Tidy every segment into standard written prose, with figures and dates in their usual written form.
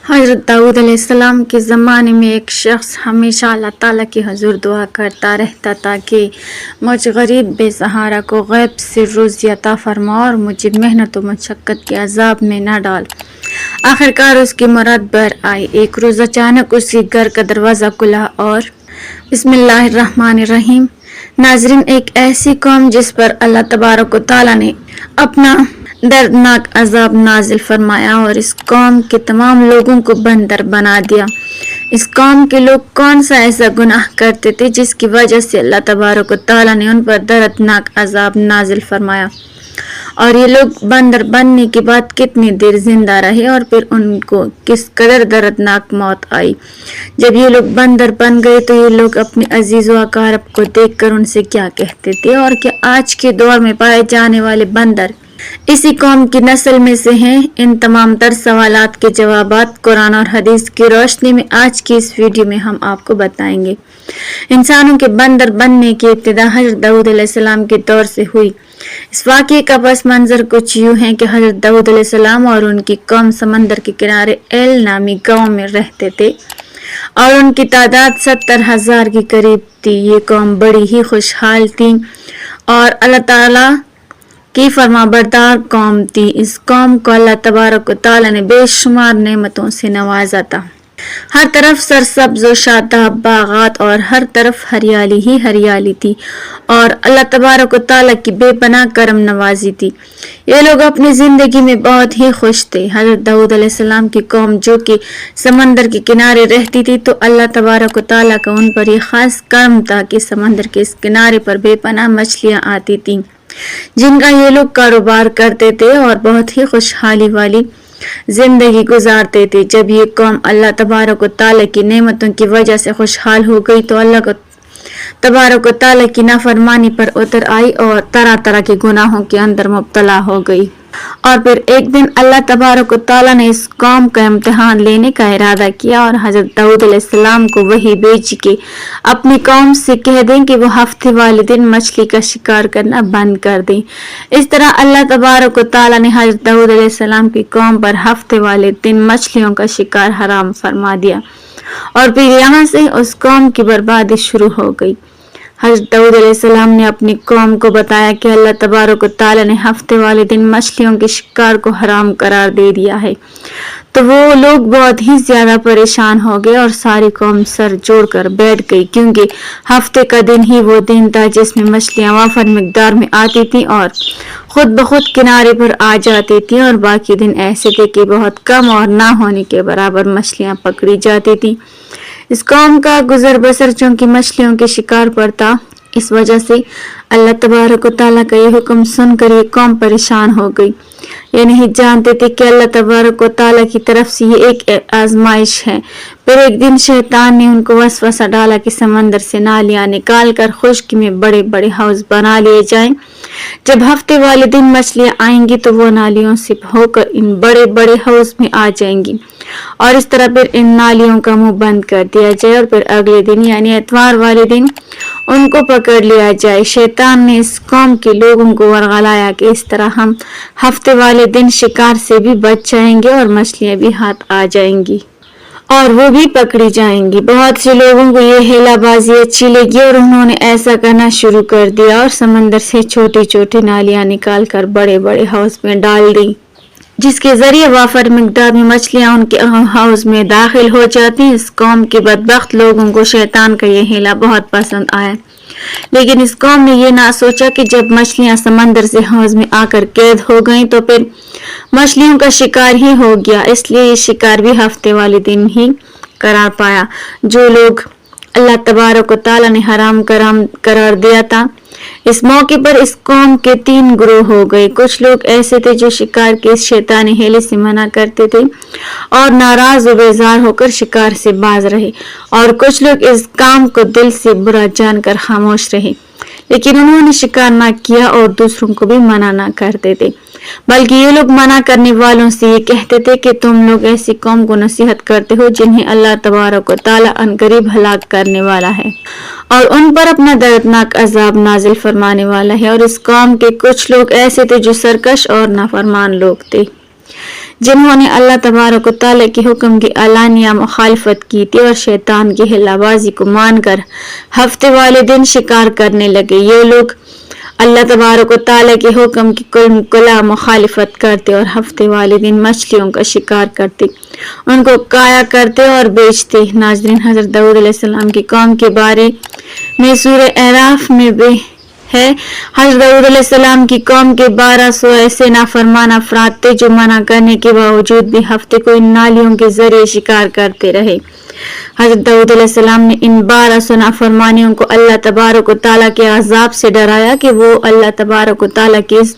हज़रत दाऊद अलैहिस्सलाम के ज़माने में एक शख्स हमेशा अल्लाह ताला के हुज़ूर दुआ करता रहता था कि मुझ गरीब बेसहारा को गैब से रोज़ी अता फरमा और मुझे मेहनत व मशक्क़त के अज़ाब में न डाल। आखिरकार उसकी मुराद बर आई। एक रोज़ अचानक उसी घर का दरवाज़ा खुला और बिस्मिल्लाहिर्रहमानिर्रहीम। नाज़रीन, एक ऐसी कौम जिस पर अल्लाह तबारक व तआला ने अपना दर्दनाक अजाब नाजिल फरमाया और इस कौम के तमाम लोगों को बंदर बना दिया। इस कौम के लोग कौन सा ऐसा गुनाह करते थे जिसकी वजह से अल्लाह तबारक व तआला ने उन पर दर्दनाक अजाब नाजिल फरमाया, और ये लोग बंदर बनने के बाद कितनी देर जिंदा रहे और फिर उनको किस कदर दर्दनाक मौत आई। जब ये लोग बंदर बन गए तो ये लोग अपने अजीज़ व अकारब को देखकर उनसे क्या कहते थे, और क्या आज के दौर में पाए जाने वाले बंदर इसी कौम की नस्ल में से हैं? इन तमाम तर सवालात के जवाबात कुरान और हदीस की रोशनी में आज की इस वीडियो में हम आपको बताएंगे। इंसानों के बंदर बनने की इब्तिदा हज़रत दाऊद अलैहिस्सलाम के दौर से हुई। इस वाक़ये का पस मंजर कुछ यूँ है कि हज़रत दाऊद अलैहिस्सलाम और उनकी कौम समंदर के किनारे एल नामी गाँव में रहते थे और उनकी तादाद 70,000 के करीब थी। ये कौम बड़ी ही खुशहाल थी और अल्लाह ताला की फरमाबरदार कौम थी। इस कौम को अल्लाह तबारक व तआला ने बेशुमार नेमतों से नवाजा था। हर तरफ सरसब्ज व शादाब बागात और हर तरफ हरियाली ही हरियाली थी और अल्लाह तबारक व तआला की बेपनाह करम नवाजी थी। ये लोग अपनी जिंदगी में बहुत ही खुश थे। हज़रत दाऊद अलैहिस्सलाम की कौम जो कि समंदर के किनारे रहती थी तो अल्लाह तबारक व तआला का उन पर यह खास करम था कि समंदर के इस किनारे पर बेपनाह मछलियाँ आती थीं जिनका ये लोग कारोबार करते थे और बहुत ही खुशहाली वाली जिंदगी गुजारते थे। जब ये कौम अल्लाह तबारक व तआला की नेमतों की वजह से खुशहाल हो गई तो अल्लाह तबारक व तआला की नाफरमानी पर उतर आई और तरह तरह के गुनाहों के अंदर मुब्तला हो गई। और फिर एक दिन अल्लाह तबारक व तआला ने इस कौम का इम्तिहान लेने का इरादा किया और हज़रत दाऊद अलैहिस्सलाम को वही भेज के अपनी कौम से कह दें कि वो हफ्ते वाले दिन मछली का शिकार करना बंद कर दें। इस तरह अल्लाह तबारक व तआला ने हज़रत दाऊद अलैहिस्सलाम की कौम पर हफ्ते वाले दिन मछलियों का शिकार हराम फरमा दिया और फिर यहाँ से उस कौम की बर्बादी शुरू हो गई। हज़रत दाऊद अलैहिस्सलाम ने अपनी कौम को बताया कि अल्लाह तबारक व तआला ने हफ्ते वाले दिन मछलियों के शिकार को हराम करार दे दिया है। तो वो लोग बहुत ही ज्यादा परेशान हो गए और सारी कौम सर जोड़कर बैठ गई, क्योंकि हफ्ते का दिन ही वो दिन था जिसमें मछलियां वाफर मिकदार में आती थी और खुद ब खुद किनारे पर आ जाती थी, और बाकी दिन ऐसे थे कि बहुत कम और ना होने के बराबर मछलियां पकड़ी जाती थी। इस कौम का गुजर बसर चूंकि मछलियों के शिकार पर था, इस वजह से अल्लाह तबारक व तआला का ये हुक्म सुनकर ये कौम परेशान हो गई। ये नहीं जानते थे कि अल्लाह तबारक व तआला की तरफ से ये एक आजमाइश है। फिर एक दिन शैतान ने उनको वसवसा डाला कि समंदर से नालियां निकाल कर खुश्क में बड़े बड़े हाउस बना लिए जाएं। जब हफ्ते वाले दिन मछलियां आएंगी तो वो नालियों से होकर इन बड़े बड़े हाउस में आ जाएंगी और इस तरह फिर इन नालियों का मुंह बंद कर दिया जाए और फिर अगले दिन यानी इतवार वाले दिन उनको पकड़ लिया जाए। शैतान ने इस कौम के लोगों को वरगलाया कि इस तरह हम हफ्ते वाले दिन शिकार से भी बच जाएंगे और मछलियां भी हाथ आ जाएंगी और वो भी पकड़ी जाएंगी। बहुत से लोगों को ये हेलाबाजी अच्छी लगी और उन्होंने ऐसा करना शुरू कर दिया और समंदर से छोटी छोटी नालियां निकाल कर बड़े बड़े हाउस में डाल दी, जिसके जरिए वाफर मिकदार में मछलियां उनके हाउस में दाखिल हो जाती। इस कौम के बदबख्त लोगों को शैतान का ये हिला बहुत पसंद आया, लेकिन इस कौम ने ये ना सोचा कि जब मछलियां समंदर से हाउस में आकर कैद हो गईं तो फिर मछलियों का शिकार ही हो गया। इसलिए ये शिकार भी हफ्ते वाले दिन ही करार पाया जो लोग अल्लाह तबारक व तआला ने हराम करार दिया था। इस मौके पर इस कौम के 3 ग्रोह हो गए। कुछ लोग ऐसे थे जो शिकार के इस शैतानी हेले से मना करते थे और नाराज व बेजार होकर शिकार से बाज रहे, और कुछ लोग इस काम को दिल से बुरा जानकर खामोश रहे, लेकिन उन्होंने शिकार ना किया और दूसरों को भी मना ना करते थे, बल्कि ये लोग मना करने वालों से ये कहते थे कि तुम लोग ऐसी कौम को नसीहत करते हो जिन्हें अल्लाह तबारक व तआला अनकरीब हलाक करने वाला है और उन पर अपना दर्दनाक अजाब नाजिल फरमाने वाला है। और इस कौम के कुछ लोग ऐसे थे जो सरकश और नाफरमान लोग थे। جنہوں نے اللہ تبارک و تعالیٰ کے حکم کی علانیہ مخالفت کی تھی اور شیطان کی ہلا بازی کو مان کر ہفتے والے دن شکار کرنے لگے۔ یہ لوگ اللہ تبارک و تعالیٰ کے حکم کی کلا مخالفت کرتے اور ہفتے والے دن مچھلیوں کا شکار کرتے، ان کو کایا کرتے اور بیچتے۔ ناظرین، حضرت داؤد علیہ السلام کی قوم کے بارے میں سورہ اعراف میں بھی ہے۔ حضرت داؤد علیہ السلام کی قوم کے 1200 ایسے نافرمان افراد تھے جو منع کرنے کے باوجود بھی ہفتے کو ان نالیوں کے ذریعے شکار کرتے رہے۔ حضرت داؤد علیہ السلام نے ان 1200 نافرمانیوں کو اللہ تبارک و تعالیٰ کے عذاب سے ڈرایا کہ وہ اللہ تبارک و تعالیٰ کی اس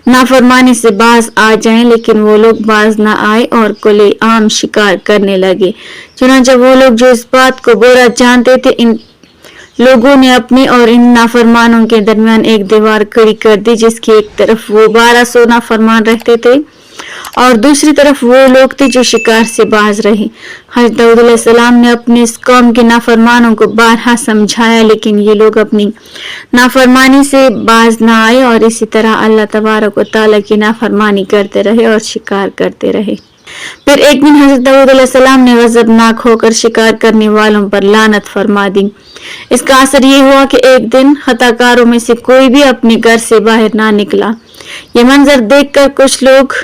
نافرمانی سے باز آ جائیں، لیکن وہ لوگ باز نہ آئے اور کھلے عام شکار کرنے لگے۔ چنانچہ وہ لوگ جو اس بات کو برا جانتے تھے، ان لوگوں نے اپنے اور ان نافرمانوں کے درمیان ایک دیوار کھڑی کر دی، جس کی ایک طرف وہ 1200 نافرمان رہتے تھے اور دوسری طرف وہ لوگ تھے جو شکار سے باز رہے۔ حضرت داؤد علیہ السلام نے اپنے اس قوم کے نافرمانوں کو بارہا سمجھایا، لیکن یہ لوگ اپنی نافرمانی سے باز نہ آئے اور اسی طرح اللہ تبارک و تعالیٰ کی نافرمانی کرتے رہے اور شکار کرتے رہے۔ پھر ایک دن حضرت داؤد علیہ السلام نے غضبناک ہو کر شکار کرنے والوں پر لعنت فرما دی۔ اس کا اثر یہ ہوا کہ ایک دن خطا کاروں میں سے کوئی بھی اپنے گھر سے باہر نہ نکلا۔ یہ منظر دیکھ کر کچھ لوگ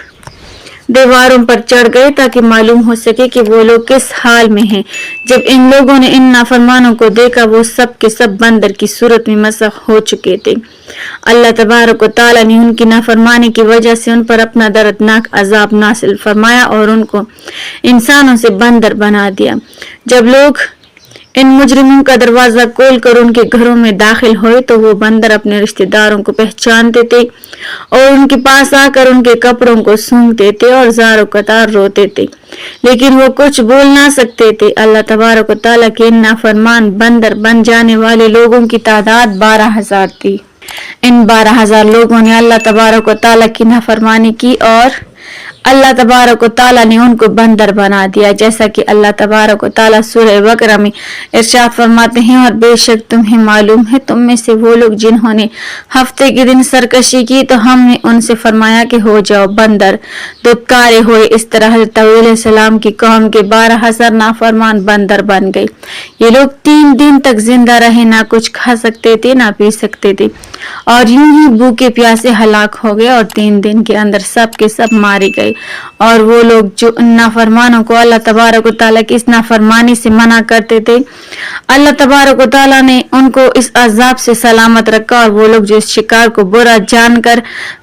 دیواروں پر چڑھ گئے تاکہ معلوم ہو سکے کہ وہ لوگ کس حال میں ہیں۔ جب ان لوگوں نے ان نافرمانوں کو دیکھا، وہ سب کے سب بندر کی صورت میں مسخ ہو چکے تھے۔ اللہ تبارک و تعالیٰ نے ان کی نافرمانی کی وجہ سے ان پر اپنا دردناک عذاب نازل فرمایا اور ان کو انسانوں سے بندر بنا دیا۔ جب لوگ ان مجرموں کا دروازہ کھول کر ان کے گھروں میں داخل ہوئے تو وہ بندر اپنے رشتہ داروں کو پہچانتے تھے اور ان کے پاس آ کر ان کے کپڑوں کو سونگتے تھے اور زار و قطار روتے تھے، لیکن وہ کچھ بول نہ سکتے تھے۔ اللہ تبارک و تعالیٰ کے ان نافرمان بندر بن جانے والے لوگوں کی تعداد 12,000 تھی۔ ان 12,000 لوگوں نے اللہ تبارک و تعالیٰ کی نافرمانی کی اور اللہ تبارک و تعالیٰ نے ان کو بندر بنا دیا، جیسا کہ اللہ تبارک و تعالیٰ سورہ بقرہ میں ارشاد فرماتے ہیں، اور بے شک تمہیں معلوم ہے تم میں سے وہ لوگ جنہوں نے ہفتے کے دن سرکشی کی تو ہم نے ان سے فرمایا کہ ہو جاؤ بندر، دھتکارے ہوئے۔ اس طرح حضرت داؤد علیہ السلام کی قوم کے 12,000 نافرمان بندر بن گئے۔ یہ لوگ 3 دن تک زندہ رہے، نہ کچھ کھا سکتے تھے نہ پی سکتے تھے اور یوں ہی بھوکے پیاسے ہلاک ہو گئے، اور 3 دن کے اندر سب کے سب مارے گئے۔ اور وہ لوگ جو ان نافرمانوں کو اللہ تبارک و تعالیٰ کی اس نافرمانی سے منع کرتے تھے، اللہ تبارک و تعالیٰ نے ان کو اس عذاب سے سلامت رکھا، اور وہ لوگ جو اس شکار کو برا جان کر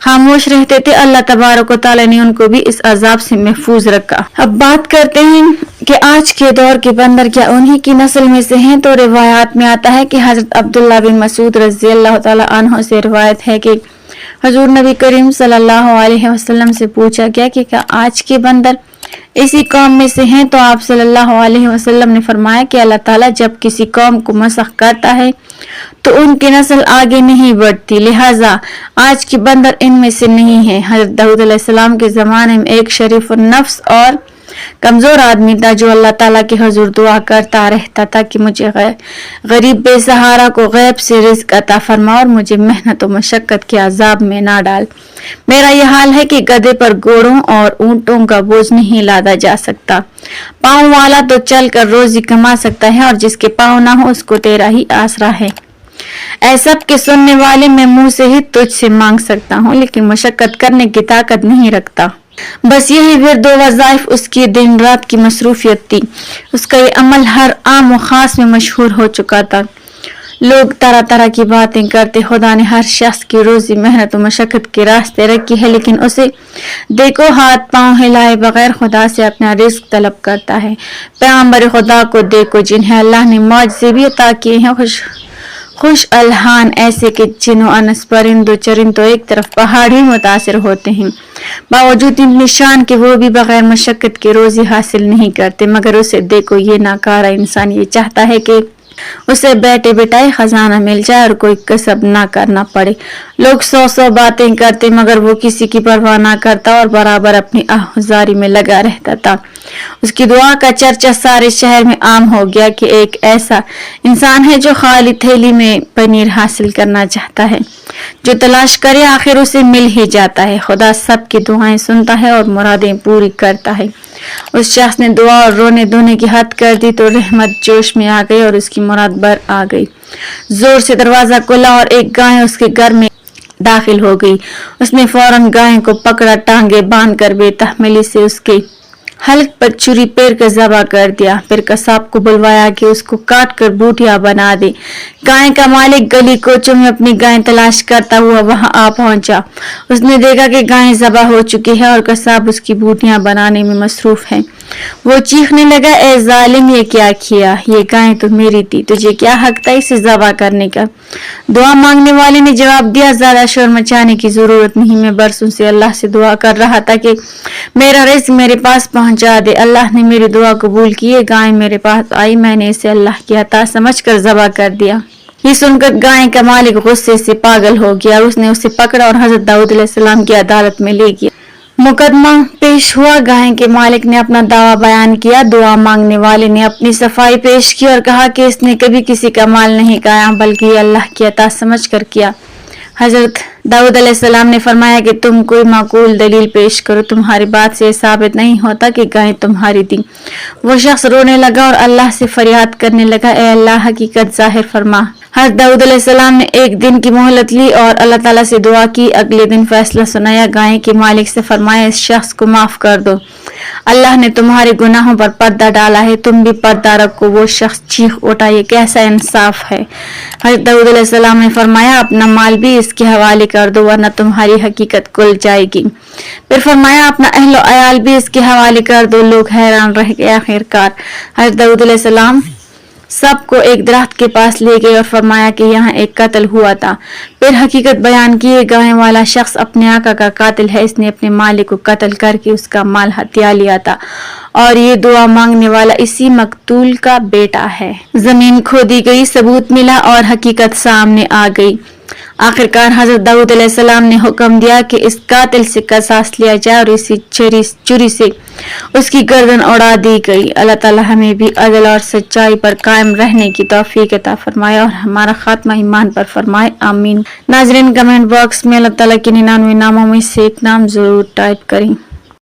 خاموش رہتے تھے، اللہ تبارک و تعالیٰ نے ان کو بھی اس عذاب سے محفوظ رکھا۔ اب بات کرتے ہیں کہ آج کے دور کے بندر کیا انہی کی نسل میں سے ہیں؟ تو روایات میں آتا ہے کہ حضرت عبداللہ بن مسعود رضی اللہ تعالیٰ عنہ سے روایت ہے کہ حضور نبی کریم صلی اللہ علیہ وسلم سے پوچھا گیا کہ کیا آج کے بندر اسی قوم میں سے ہیں؟ تو آپ صلی اللہ علیہ وسلم نے فرمایا کہ اللہ تعالیٰ جب کسی قوم کو مسخ کرتا ہے تو ان کی نسل آگے نہیں بڑھتی، لہٰذا آج کے بندر ان میں سے نہیں ہے۔ حضرت داؤد علیہ السلام کے زمانے میں ایک شریف النفس اور کمزور آدمی تھا جو اللہ تعالیٰ کے حضور دعا کرتا رہتا تھا کہ مجھے غریب بے سہارا کو غیب سے رزق عطا فرما اور مجھے محنت و مشقت کے عذاب میں نہ ڈال۔ میرا یہ حال ہے کہ گدھے پر گھوڑوں اور اونٹوں کا بوجھ نہیں لادا جا سکتا، پاؤں والا تو چل کر روزی کما سکتا ہے اور جس کے پاؤں نہ ہو اس کو تیرا ہی آسرا ہے۔ اے سب کے سننے والے، میں منہ سے ہی تجھ سے مانگ سکتا ہوں لیکن مشقت کرنے کی طاقت نہیں رکھتا۔ بس یہی پھر 2 وظائف اس کی دن رات کی مصروفیت تھی۔ اس کا یہ عمل ہر عام و خاص میں مشہور ہو چکا تھا۔ لوگ طرح طرح کی باتیں کرتے، خدا نے ہر شخص کی روزی محنت و مشقت کے راستے رکھی ہے، لیکن اسے دیکھو ہاتھ پاؤں ہلائے بغیر خدا سے اپنا رزق طلب کرتا ہے۔ پیغمبر خدا کو دیکھو جنہیں اللہ نے معجزے بھی عطا کیے ہیں، خوش الحان ایسے کہ جن و انس پرند و چرند تو ایک طرف پہاڑ ہی متاثر ہوتے ہیں، باوجود ان نشان کے وہ بھی بغیر مشقت کے روزی حاصل نہیں کرتے۔ مگر اسے دیکھو، یہ ناکارہ انسان یہ چاہتا ہے کہ उसे बैठे बिठाए खजाना मिल जाए और कोई कसब ना करना पड़े। लोग सौ सौ बातें करते मगर वो किसी की परवाह ना करता और बराबर अपनी आहुजारी में लगा रहता था। उसकी दुआ का चर्चा सारे शहर में आम हो गया कि एक ऐसा इंसान है जो खाली थैली में पनीर हासिल करना चाहता है, जो तलाश करे आखिर उसे मिल ही जाता है। खुदा सबकी दुआएं सुनता है और मुरादें पूरी करता है। उस शख्स ने दुआ और रोने धोने की हद कर दी तो रहमत जोश में आ गई और उसकी मुराद बर आ गई। जोर से दरवाजा खुला और एक गाय उसके घर में दाखिल हो गई। उसने फौरन गाय को पकड़ा, टांगे बांध कर बेतहमीली से उसके हल्क पर छुरी पेर कर ज़बह कर दिया। फिर कसाब को बुलवाया कि उसको काट कर बूटियां बना दे। गाय का मालिक गली कोचों में अपनी गाय तलाश करता हुआ वहां आ पहुंचा। उसने देखा कि गाय ज़बह हो चुकी है और कसाब उसकी बूटियां बनाने में मसरूफ है। वो चीखने लगा, ए जालिम, ये क्या किया? ये गाय तो मेरी थी, तुझे क्या हक था इसे ज़बह करने का? दुआ मांगने वाले ने जवाब दिया, ज्यादा शोर मचाने की जरूरत नहीं, मैं बरसों से अल्लाह से दुआ कर रहा था कि मेरा रिज़्क मेरे पास पहुंचा दे। अल्लाह ने मेरी दुआ कबूल की। ये गाय मेरे पास आई, मैंने इसे अल्लाह की अता समझकर ज़बह कर दिया। ये सुनकर गाय का मालिक गुस्से से पागल हो गया। उसने उसे पकड़ा और हजरत दाऊद अलैहिस्सलाम की अदालत में ले गया। मुकदमा पेश हुआ। गाय के मालिक ने अपना दावा बयान किया। दुआ मांगने वाले ने अपनी सफाई पेश की और कहा कि इसने कभी किसी का माल नहीं खाया बल्कि अल्लाह की अता समझकर किया। हजरत दाऊद अलैहिस्सलाम ने फरमाया कि तुम कोई माकूल दलील पेश करो, तुम्हारी बात से साबित नहीं होता कि गाय तुम्हारी थी। वो शख्स रोने लगा और अल्लाह से फरियाद करने लगा, ए अल्लाह हकीकत जाहिर फरमा। हजरत दाऊद अलैहिस्सलाम ने एक दिन की मोहलत ली और अल्लाह ताला से दुआ की। अगले दिन फैसला सुनाया। गाय के मालिक से फरमाया, इस शख्स को माफ कर दो, अल्लाह ने तुम्हारे गुनाहों पर पर्दा डाला है, तुम भी पर्दा रखो। वो शख्स चीख उठा, ये कैसा इंसाफ है? हजरत दाऊद अलैहिस्सलाम ने फरमाया, अपना माल भी इसके हवाले कर दो वरना तुम्हारी हकीकत खुल जाएगी। फिर फरमाया, अपना अहलो अयाल भी इसके हवाले कर दो। लोग हैरान रह गए। आखिरकार हजरत दाऊद अलैहिस्सलाम सबको एक दरख्त के पास ले गए और फरमाया कि यहाँ एक कत्ल हुआ था। फिर हकीकत बयान की, गाय वाला शख्स अपने आका का कातिल है, इसने अपने मालिक को कत्ल करके उसका माल हत्या लिया था और ये दुआ मांगने वाला इसी मकतूल का बेटा है। जमीन खोदी गई, सबूत मिला और हकीकत सामने आ गई। आखिरकार हजरत दाऊद अलैहिस्सलाम ने हुक्म दिया कि इस कातिल से कसास लिया जाए और इसी छुरी से उसकी गर्दन उड़ा दी गई। अल्लाह ताला हमें भी अदल और सच्चाई पर कायम रहने की तौफीक अता फरमाए और हमारा खात्मा ईमान पर फरमाए, आमीन। नाज़रीन, कमेंट बॉक्स में अल्लाह ताला के 99 नामों में से एक नाम जरूर टाइप करें।